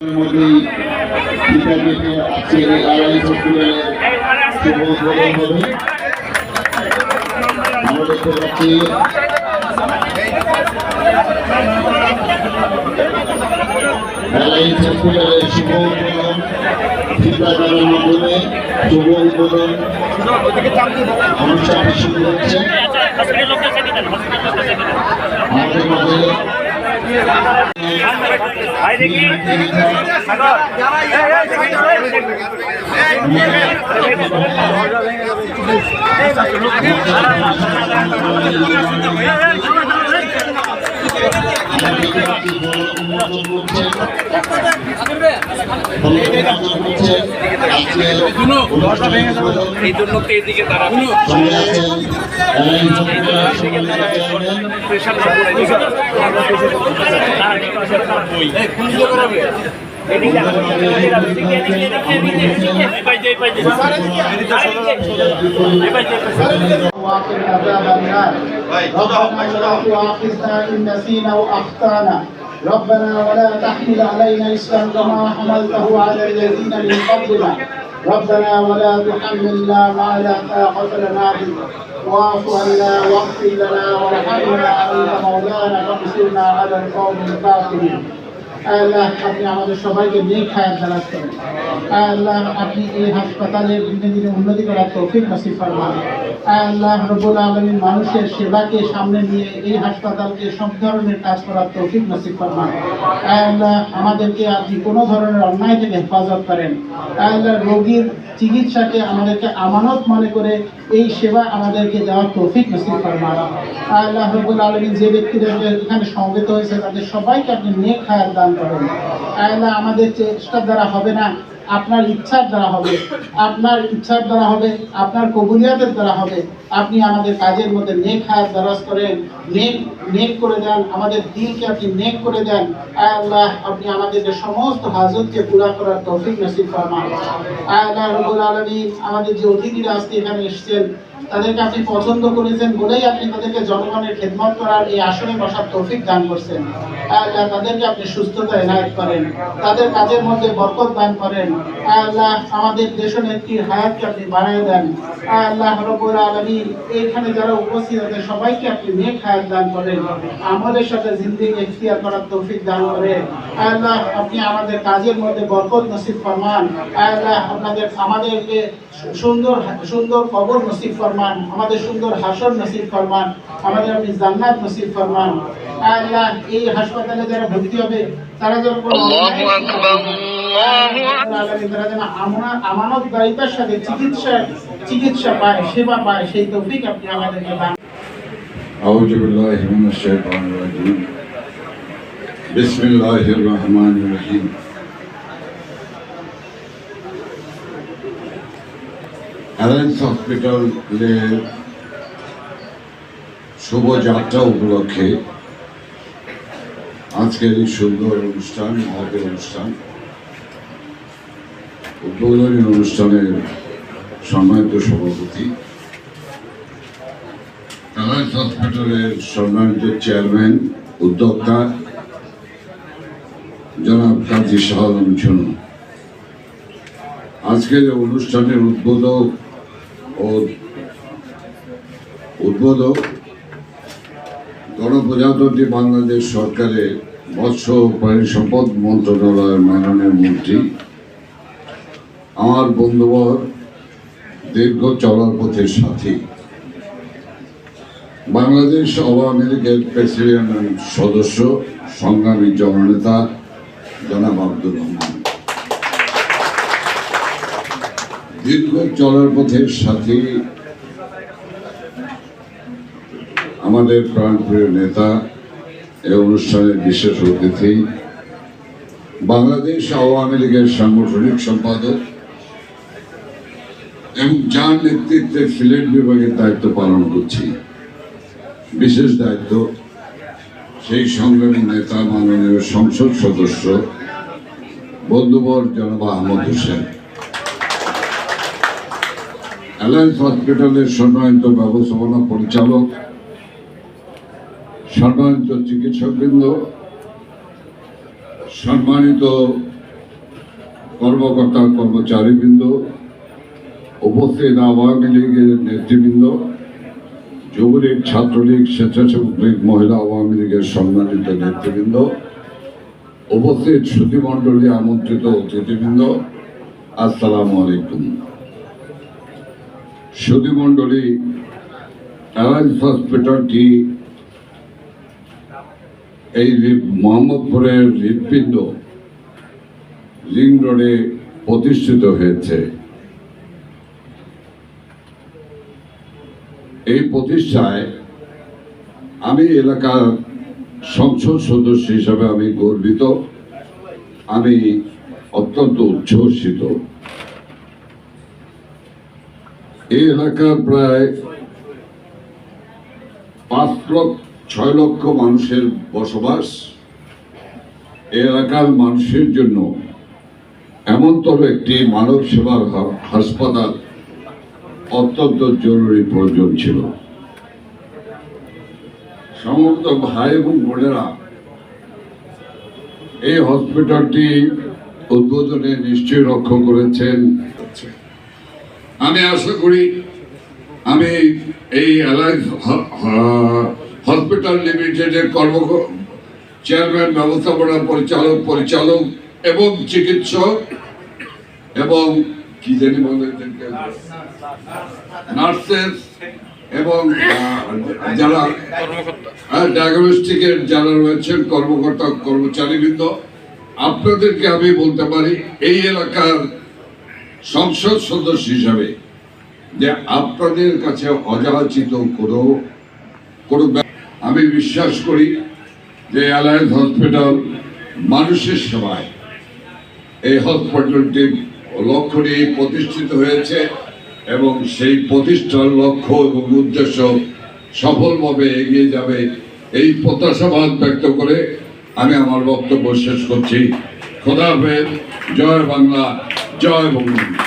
মধ্যেই বিদ্যাপীঠে আজকের এই আড়াই হসপিটালের শুভ উদ্বোধন হবে। আমরা দেখতে পাচ্ছি আড়াই হসপিটালের শুভ উদ্বোধন শিল্পাচারের মাধ্যমে শুভ উদ্বোধন অনুষ্ঠানটি শুরু হচ্ছে। আমাদের মধ্যে ربنا ولا تحمل علينا إسرا كما حملته على الذين من قبلنا ربنا ولا تحملنا ما لا طاقة لنا به واعف عنا واغفر لنا وارحمنا أنت مولانا فانصرنا على القوم الكافرين। আল্লাহ আপনি আমাদের সবাইকে নেক হায়াত দারাজ করেন। আল্লাহ আপনি এই হাসপাতালের দিনে দিনে উন্নতি করার তৌফিক নসিব ফরমান। আল্লাহ রব্বুল আলামিন মানুষের সেবাকে সামনে নিয়ে এই হাসপাতালকে সব ধরনের কাজ করার তৌফিক নসিব ফরমান। আল্লাহ আমাদেরকে আপনি কোনো ধরনের অন্যায় থেকে হেফাজত করেন। আল্লাহ রোগীর চিকিৎসাকে আমাদেরকে আমানত মনে করে এই সেবা আমাদেরকে দেওয়ার তৌফিক নসিব ফরমান। আল্লাহ রব্বুল আলামিন যে ব্যক্তিরা এখানে সমবেত হয়েছে তাদের সবাইকে আপনি নেক হায়াত দান করেন। আল্লাহ আমাদের চেষ্টার দ্বারা হবে না, আপনার ইচ্ছার দ্বারা হবে, আপনার ইচ্ছার দ্বারা হবে, আপনার কবুলিয়াতের দ্বারা হবে। আপনি আমাদের কাজের মধ্যে নেক হায়াত দারাজ করেন, নেক করে দেন, আমাদের দিলকে আপনি নেক করে দেন। আল্লাহ আপনি আমাদেরকে সমস্ত হাজতকে পুরা করার তৌফিক নসিব ফরমান। আল্লাহ রব্বুল আলামিন আমাদের যে অতিথিরা আজকে এখানে এসেছেন তাদেরকে আপনি পছন্দ করেছেন বলেই আপনি তাদেরকে জনগণের খেদমত করার এই আসনে বসার তৌফিক দান করছেন। আল্লাহ তাদেরকে আপনি সুস্থতা এনায়েত করেন, তাদের কাজের মধ্যে বরকত দান করেন। আল্লাহ আমাদের দেশনেত্রীর হায়াতকে আপনি বাড়ায় দেন। আল্লাহ রব্বুল আলামিন এইখানে যারা উপস্থিত আছে সবাইকে আপনি নেক হায়াত দান করেন, আমাদের সাথে জিন্দেগি ইখতিয়ার করার তৌফিক দান করেন। আল্লাহ আপনি আমাদের কাজের মধ্যে বরকত নসিব ফরমান। আল্লাহ আমাদেরকে সুন্দর সুন্দর কবর নসিব ফরমান, আমাদের সুন্দর হাসর নসিব ফরমান, আমাদের আপনি জান্নাত নসিব ফরমান। আল্লাহ এই হাসপাতালে যারা ভর্তি হবে তারা যেন আমানতদারিতার সাথে চিকিৎসা পায়, সেবা পায়, সেই তৌফিক আপনি আমাদেরকে দান। আউযু বিল্লাহি মিনাশ শাইতানির রাজীম। বিসমিল্লাহির রহমানির রহিম। অ্যালায়েন্স হসপিটালের শুভযাত্রা উপলক্ষে আজকের এই সুন্দর অনুষ্ঠান, মহতের অনুষ্ঠান, উদ্বোধনী অনুষ্ঠানের সম্মানিত সভাপতি, অ্যালায়েন্স হসপিটালের সম্মানিত চেয়ারম্যান, উদ্যোক্তা জনাব কাজী শাহ আলম ঝুনু, আজকের অনুষ্ঠানের উদ্বোধক গণপ্রজাতন্ত্রী বাংলাদেশ সরকারের মৎস্য প্রাণী সম্পদ মন্ত্রণালয়ের মাননীয় মন্ত্রী, আমার বন্ধুবর, দীর্ঘ চলার পথের সাথী, বাংলাদেশ আওয়ামী লীগের প্রেসিডেন্ট সদস্য, সংগ্রামী জননেতা জনাব আব্দুর রহমান, দীর্ঘ চলার পথের সাথী, আমাদের প্রাণপ্রিয় নেতা, এই অনুষ্ঠানের বিশেষ অতিথি, বাংলাদেশ আওয়ামী লীগের সাংগঠনিক সম্পাদক এবং যার নেতৃত্বে সিলেট বিভাগের দায়িত্ব পালন করছি, বিশেষ দায়িত্ব, সেই সংগ্রামী নেতা মাননীয় সংসদ সদস্য বন্ধুবর জনাব আহমদ হোসেন, অ্যালায়েন্স হসপিটালের সম্মানিত ব্যবস্থাপনা পরিচালক, সম্মানিত চিকিৎসকবৃন্দ, সম্মানিত কর্মকর্তা কর্মচারীবৃন্দ, উপস্থিত আওয়ামী লীগের নেতৃবৃন্দ, যুবলীগ, ছাত্রলীগ, স্বেচ্ছাসেবক লীগ, মহিলা আওয়ামী লীগের সম্মানিত নেতৃবৃন্দ, উপস্থিত সুধীমণ্ডলী, আমন্ত্রিত অতিথিবৃন্দ, আসসালামু আলাইকুম। সুধীমণ্ডলী, অ্যালায়েন্স হসপিটালটি এই মোহাম্মদপুরের হৃৎপিণ্ড লিং রোডে প্রতিষ্ঠিত হয়েছে। এই প্রতিষ্ঠায় আমি এলাকার সংসদ সদস্য হিসাবে আমি গর্বিত, আমি অত্যন্ত উচ্ছ্বসিত। এই এলাকার প্রায় 5-6 লক্ষ মানুষের বসবাস। এই এলাকার মানুষের জন্য এমনতর একটি মানব সেবার হাসপাতাল অত্যন্ত জরুরি প্রয়োজন ছিল। সমস্ত ভাই এবং বোনেরা, এই হসপিটালটি উদ্বোধনে নিশ্চয়ই লক্ষ্য করেছেন। আমি আশা করি আমি এই অ্যালায়েন্স হসপিটাল লিমিটেডের চেয়ারম্যান, ব্যবস্থাপনা পরিচালক এবং চিকিৎসক এবং কি জানি বলে নার্সেস এবং যারা ডায়াগনস্টিকের যারা রয়েছেন কর্মকর্তা কর্মচারীবৃন্দ, আপনাদেরকে আমি বলতে পারি এই এলাকার সংসদ সদস্য হিসাবে যে আপনাদের কাছে অযাচিত কোনো আমি বিশ্বাস করি যে অ্যালায়েন্স হসপিটাল মানুষের সেবায় এই হসপিটালটি লক্ষ্য নিয়ে প্রতিষ্ঠিত হয়েছে এবং সেই প্রতিষ্ঠার লক্ষ্য এবং উদ্দেশ্য সফলভাবে এগিয়ে যাবে এই প্রত্যাশাবাদ ব্যক্ত করে আমি আমার বক্তব্য শেষ করছি। খোদা হাফেজ। জয় বাংলা, জয় বঙ্গবন্ধু।